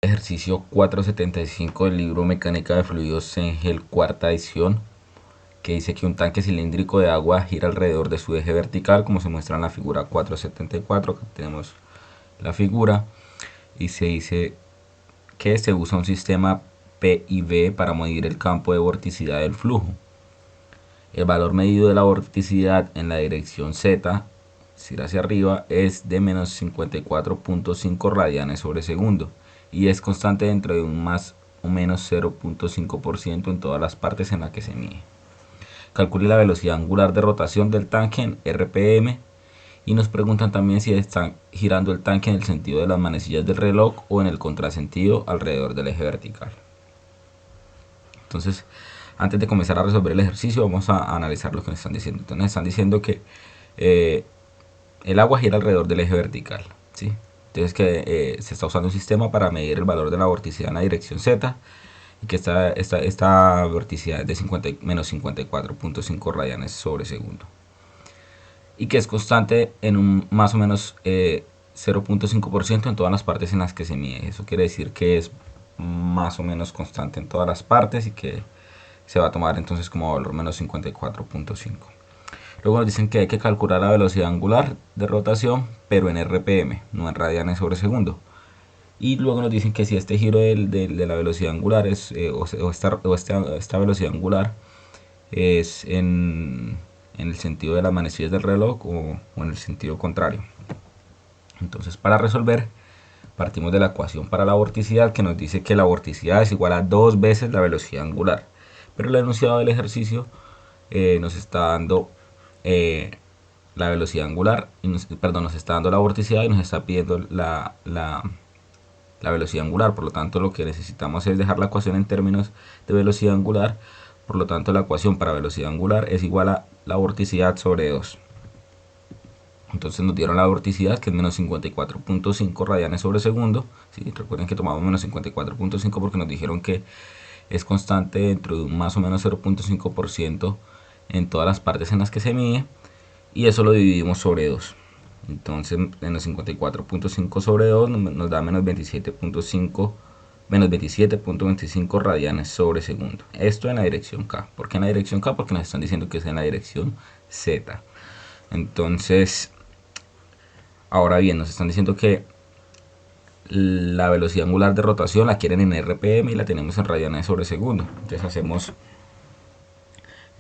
Ejercicio 475 del libro Mecánica de Fluidos Cengel, cuarta edición, que dice que un tanque cilíndrico de agua gira alrededor de su eje vertical, como se muestra en la figura 474. Aquí tenemos la figura y se dice que se usa un sistema P y V para medir el campo de vorticidad del flujo. El valor medido de la vorticidad en la dirección Z, es decir, hacia arriba, es de menos 54.5 radianes sobre segundo y es constante dentro de un más o menos 0.5% en todas las partes en las que se mide. Calcule la velocidad angular de rotación del tanque en RPM y nos preguntan también si está girando el tanque en el sentido de las manecillas del reloj o en el contrasentido alrededor del eje vertical. Entonces, antes de comenzar a resolver el ejercicio, vamos a analizar lo que nos están diciendo. Entonces, nos están diciendo que el agua gira alrededor del eje vertical, ¿sí? Entonces que se está usando un sistema para medir el valor de la vorticidad en la dirección Z y que esta vorticidad es de menos 54.5 radianes sobre segundo y que es constante en un más o menos 0.5% en todas las partes en las que se mide. Eso quiere decir que es más o menos constante en todas las partes y que se va a tomar entonces como valor menos 54.5. Luego nos dicen que hay que calcular la velocidad angular de rotación, pero en RPM, no en radianes sobre segundo. Y luego nos dicen que si este giro de la velocidad angular es, esta velocidad angular es en el sentido de las manecillas del reloj o en el sentido contrario. Entonces, para resolver, partimos de la ecuación para la vorticidad, que nos dice que la vorticidad es igual a 2 veces la velocidad angular. Pero el enunciado del ejercicio nos está dando la velocidad angular, nos está dando la vorticidad y nos está pidiendo la velocidad angular. Por lo tanto, lo que necesitamos es dejar la ecuación en términos de velocidad angular. Por lo tanto, la ecuación para velocidad angular es igual a la vorticidad sobre 2. Entonces nos dieron la vorticidad, que es menos 54.5 radianes sobre segundo. ¿Sí? Recuerden que tomamos menos 54.5 porque nos dijeron que es constante dentro de un más o menos 0.5% en todas las partes en las que se mide. Y eso lo dividimos sobre 2. Entonces menos 54.5 sobre 2 nos da menos 27.25 radianes sobre segundo. Esto en la dirección K. ¿Por qué en la dirección K? Porque nos están diciendo que es en la dirección Z. Entonces, ahora bien, nos están diciendo que la velocidad angular de rotación la quieren en RPM y la tenemos en radianes sobre segundo. Entonces hacemos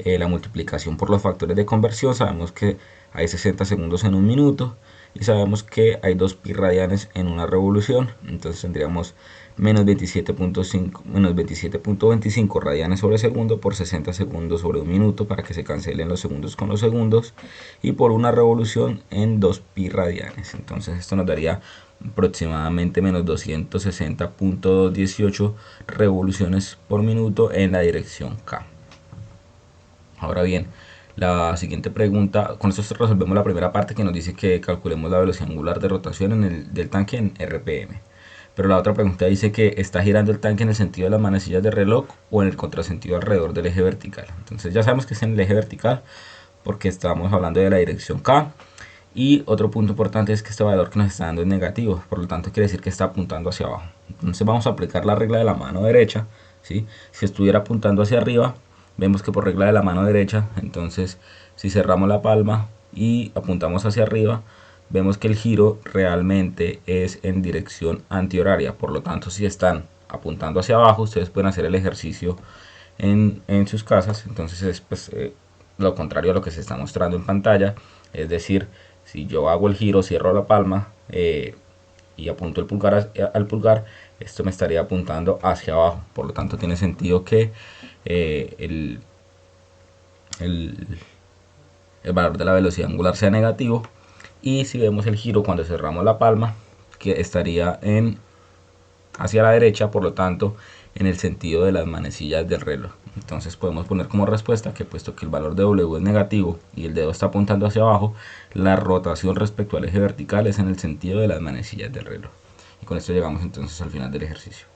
la multiplicación por los factores de conversión. Sabemos que hay 60 segundos en un minuto y sabemos que hay 2 pi radianes en una revolución. Entonces tendríamos menos 27.25 radianes sobre segundo por 60 segundos sobre un minuto, para que se cancelen los segundos con los segundos, y por una revolución en 2 pi radianes. Entonces esto nos daría aproximadamente menos 260.18 revoluciones por minuto en la dirección K. Ahora bien, la siguiente pregunta, con esto resolvemos la primera parte, que nos dice que calculemos la velocidad angular de rotación del tanque en RPM. Pero la otra pregunta dice que está girando el tanque en el sentido de las manecillas de reloj o en el contrasentido alrededor del eje vertical. Entonces ya sabemos que es en el eje vertical porque estamos hablando de la dirección K. Y otro punto importante es que este valor que nos está dando es negativo, por lo tanto quiere decir que está apuntando hacia abajo. Entonces vamos a aplicar la regla de la mano derecha, ¿sí? Si estuviera apuntando hacia arriba, vemos que por regla de la mano derecha, entonces si cerramos la palma y apuntamos hacia arriba, vemos que el giro realmente es en dirección antihoraria. Por lo tanto, si están apuntando hacia abajo, ustedes pueden hacer el ejercicio en sus casas. Entonces es pues, lo contrario a lo que se está mostrando en pantalla. Es decir, si yo hago el giro, cierro la palma y apunto el pulgar al pulgar, esto me estaría apuntando hacia abajo. Por lo tanto, tiene sentido que el valor de la velocidad angular sea negativo. Y si vemos el giro cuando cerramos la palma, que estaría hacia la derecha, por lo tanto en el sentido de las manecillas del reloj. Entonces podemos poner como respuesta que, puesto que el valor de W es negativo y el dedo está apuntando hacia abajo, la rotación respecto al eje vertical es en el sentido de las manecillas del reloj. Y con esto llegamos entonces al final del ejercicio.